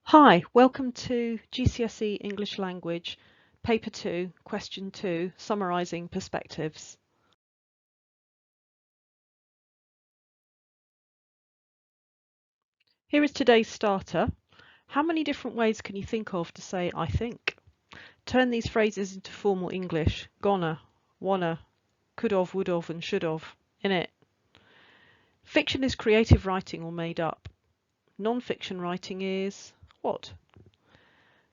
Hi, welcome to GCSE English Language, Paper 2, Question 2, Summarising Perspectives. Here is today's starter. How many different ways can you think of to say I think? Turn these phrases into formal English. Gonna, wanna, could've, would've and should've. In it. Fiction is creative writing or made up. Non-fiction writing is what?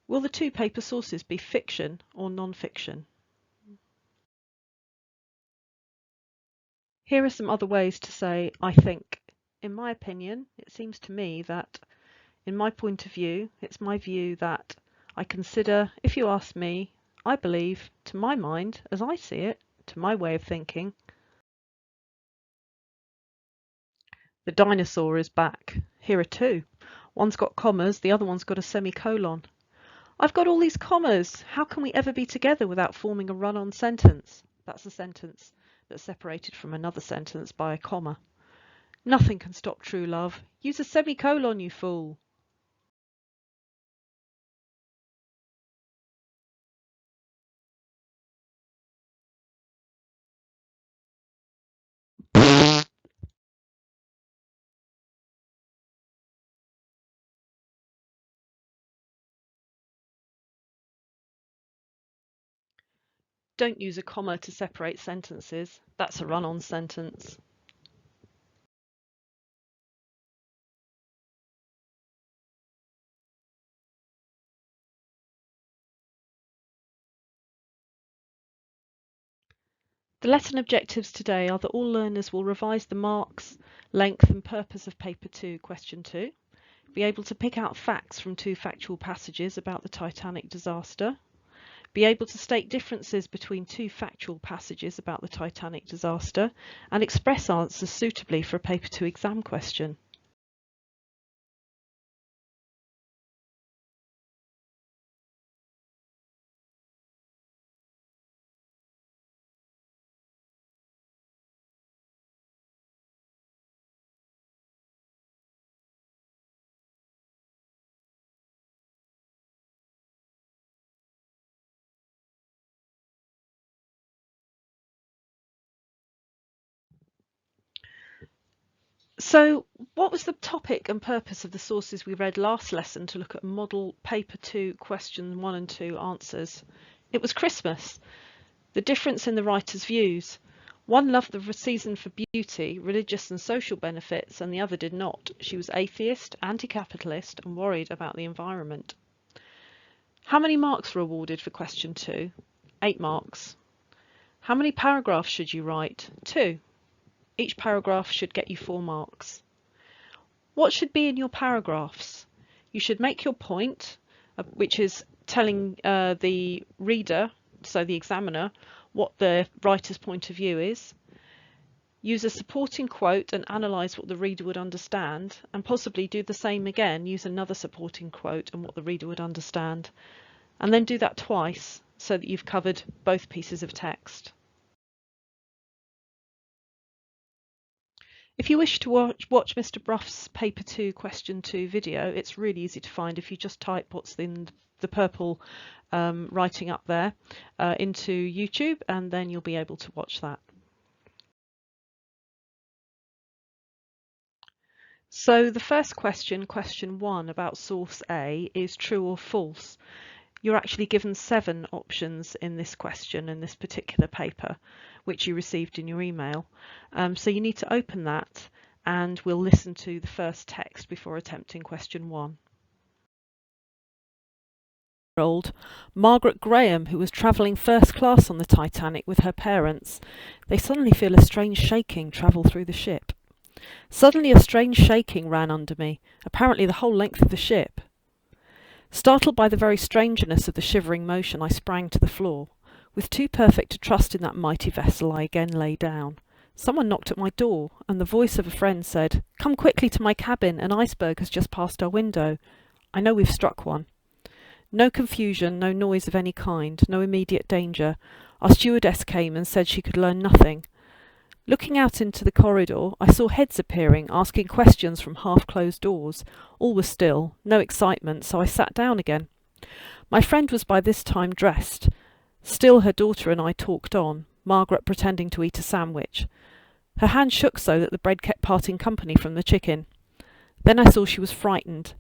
Will the two paper sources be fiction or non-fiction? Here are some other ways to say I think. In my opinion, it seems to me that, in my point of view, it's my view that, I consider, if you ask me, I believe, to my mind, as I see it, to my way of thinking. The dinosaur is back. Here are two. One's got commas, the other one's got a semicolon. I've got all these commas. How can we ever be together without forming a run-on sentence? That's a sentence that's separated from another sentence by a comma. Nothing can stop true love. Use a semicolon, you fool. Don't use a comma to separate sentences. That's a run-on sentence. The lesson objectives today are that all learners will revise the marks, length and purpose of Paper 2, Question 2, be able to pick out facts from two factual passages about the Titanic disaster, be able to state differences between two factual passages about the Titanic disaster, and express answers suitably for a Paper 2 exam question. So, what was the topic and purpose of the sources we read last lesson to look at model paper 2 question 1 and 2 answers? It was Christmas. The difference in the writer's views. One loved the season for beauty, religious and social benefits, and the other did not. She was atheist, anti-capitalist, and worried about the environment. How many marks were awarded for question 2? 8 marks. How many paragraphs should you write? 2. Each paragraph should get you 4 marks. What should be in your paragraphs? You should make your point, which is telling the reader, so the examiner, what the writer's point of view is. Use a supporting quote and analyse what the reader would understand, and possibly do the same again, use another supporting quote and what the reader would understand, and then do that twice so that you've covered both pieces of text. If you wish to watch Mr. Bruff's Paper 2 Question 2 video, it's really easy to find if you just type what's in the purple writing up there into YouTube, and then you'll be able to watch that. So the first question, question 1 about source A, is true or false. You're actually given 7 options in this question in this particular paper, which you received in your email. So you need to open that, and we'll listen to the first text before attempting question 1. Margaret Graham, who was travelling first class on the Titanic with her parents, they suddenly feel a strange shaking travel through the ship. Suddenly a strange shaking ran under me, apparently the whole length of the ship. Startled by the very strangeness of the shivering motion, I sprang to the floor. With too perfect a trust in that mighty vessel, I again lay down. Someone knocked at my door, and the voice of a friend said, "Come quickly to my cabin, an iceberg has just passed our window. I know we've struck one." No confusion, no noise of any kind, no immediate danger. Our stewardess came and said she could learn nothing. Looking out into the corridor, I saw heads appearing, asking questions from half-closed doors. All was still, no excitement, so I sat down again. My friend was by this time dressed. Still her daughter and I talked on, Margaret pretending to eat a sandwich. Her hand shook so that the bread kept parting company from the chicken. Then I saw she was frightened,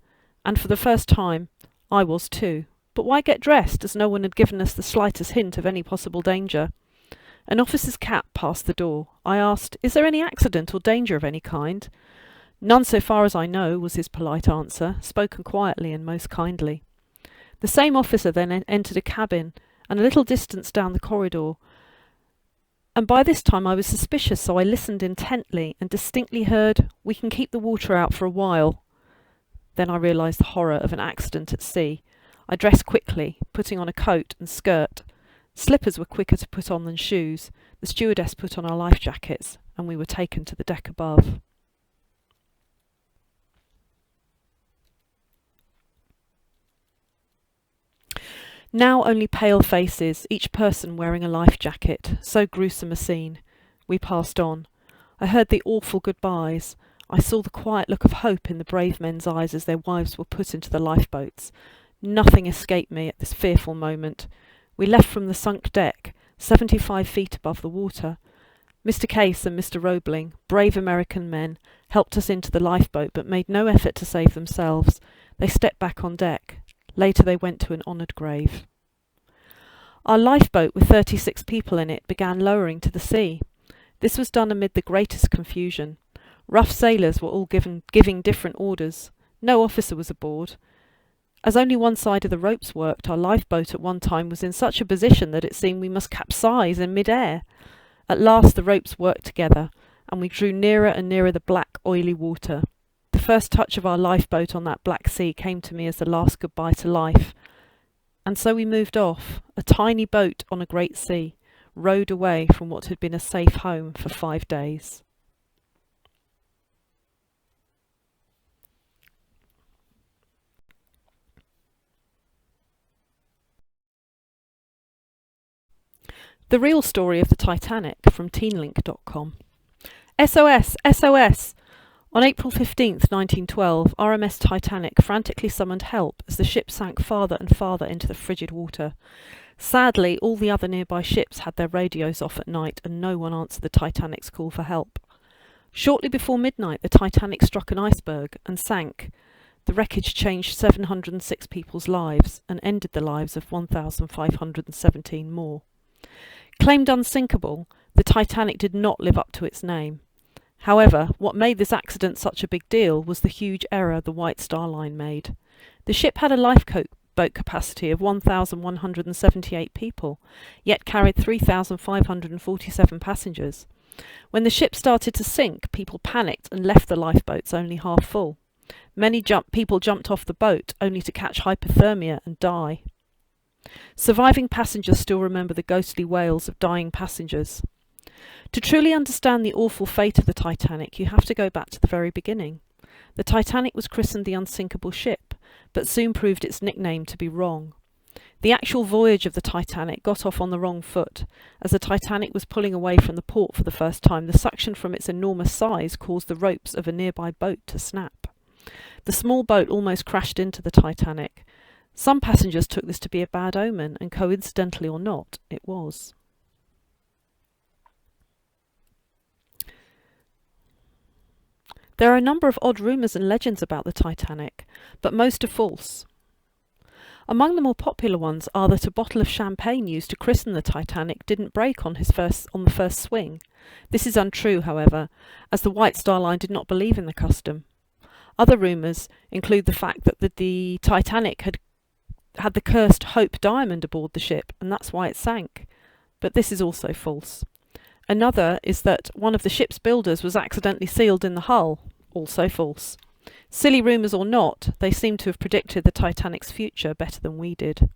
and for the first time I was too. But why get dressed, as no one had given us the slightest hint of any possible danger? An officer's cap passed the door. I asked, "Is there any accident or danger of any kind?" "None so far as I know," was his polite answer, spoken quietly and most kindly. The same officer then entered a cabin, and a little distance down the corridor, and by this time I was suspicious, so I listened intently and distinctly heard, "We can keep the water out for a while." Then I realised the horror of an accident at sea. I dressed quickly, putting on a coat and skirt. Slippers were quicker to put on than shoes. The stewardess put on our life jackets, and we were taken to the deck above. Now only pale faces, each person wearing a life jacket. So gruesome a scene. We passed on. I heard the awful goodbyes. I saw the quiet look of hope in the brave men's eyes as their wives were put into the lifeboats. Nothing escaped me at this fearful moment. We left from the sunk deck, 75 feet above the water. Mr. Case and Mr. Roebling, brave American men, helped us into the lifeboat but made no effort to save themselves. They stepped back on deck. Later they went to an honoured grave. Our lifeboat, with 36 people in it, began lowering to the sea. This was done amid the greatest confusion. Rough sailors were all giving different orders. No officer was aboard. As only one side of the ropes worked, our lifeboat at one time was in such a position that it seemed we must capsize in mid-air. At last the ropes worked together, and we drew nearer and nearer the black, oily water. The first touch of our lifeboat on that black sea came to me as the last goodbye to life. And so we moved off, a tiny boat on a great sea, rowed away from what had been a safe home for 5 days. The real story of the Titanic from teenlink.com. SOS! SOS! On April 15th, 1912, RMS Titanic frantically summoned help as the ship sank farther and farther into the frigid water. Sadly, all the other nearby ships had their radios off at night and no one answered the Titanic's call for help. Shortly before midnight, the Titanic struck an iceberg and sank. The wreckage changed 706 people's lives and ended the lives of 1,517 more. Claimed unsinkable, the Titanic did not live up to its name. However, what made this accident such a big deal was the huge error the White Star Line made. The ship had a lifeboat capacity of 1,178 people, yet carried 3,547 passengers. When the ship started to sink, people panicked and left the lifeboats only half full. Many people jumped off the boat only to catch hypothermia and die. Surviving passengers still remember the ghostly wails of dying passengers. To truly understand the awful fate of the Titanic, you have to go back to the very beginning. The Titanic was christened the unsinkable ship, but soon proved its nickname to be wrong. The actual voyage of the Titanic got off on the wrong foot. As the Titanic was pulling away from the port for the first time, the suction from its enormous size caused the ropes of a nearby boat to snap. The small boat almost crashed into the Titanic. Some passengers took this to be a bad omen, and coincidentally or not, it was. There are a number of odd rumours and legends about the Titanic, but most are false. Among the more popular ones are that a bottle of champagne used to christen the Titanic didn't break on the first swing. This is untrue, however, as the White Star Line did not believe in the custom. Other rumours include the fact that the Titanic had the cursed Hope diamond aboard the ship, and that's why it sank. But this is also false. Another is that one of the ship's builders was accidentally sealed in the hull. Also false. Silly rumours or not, they seem to have predicted the Titanic's future better than we did.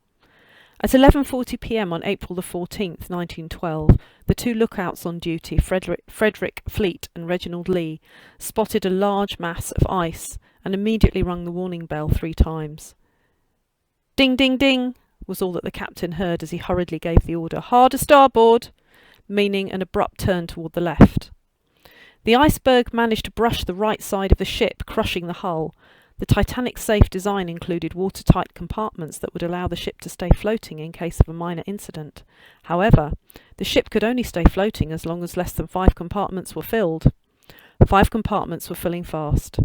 At 11:40 p.m. on April the 14th, 1912, the two lookouts on duty, Frederick Fleet and Reginald Lee, spotted a large mass of ice and immediately rung the warning bell 3 times. "Ding, ding, ding," was all that the captain heard as he hurriedly gave the order, "Hard a starboard," meaning an abrupt turn toward the left. The iceberg managed to brush the right side of the ship, crushing the hull. The Titanic's safe design included watertight compartments that would allow the ship to stay floating in case of a minor incident. However, the ship could only stay floating as long as less than 5 compartments were filled. 5 compartments were filling fast.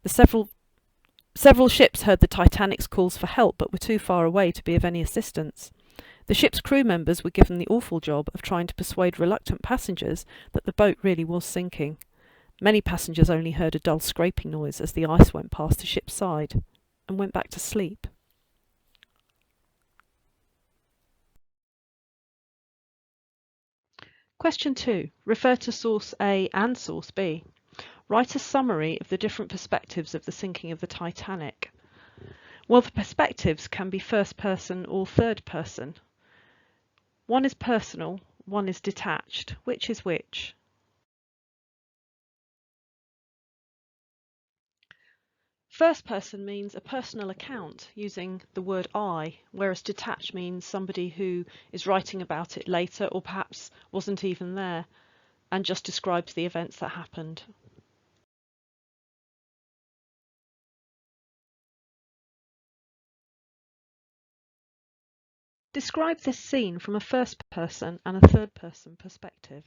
Several ships heard the Titanic's calls for help but were too far away to be of any assistance. The ship's crew members were given the awful job of trying to persuade reluctant passengers that the boat really was sinking. Many passengers only heard a dull scraping noise as the ice went past the ship's side and went back to sleep. Question 2. Refer to source A and source B. Write a summary of the different perspectives of the sinking of the Titanic. Well, the perspectives can be first person or third person. One is personal, one is detached. Which is which? First person means a personal account using the word I, whereas detached means somebody who is writing about it later or perhaps wasn't even there and just describes the events that happened. Describe this scene from a first person and a third person perspective.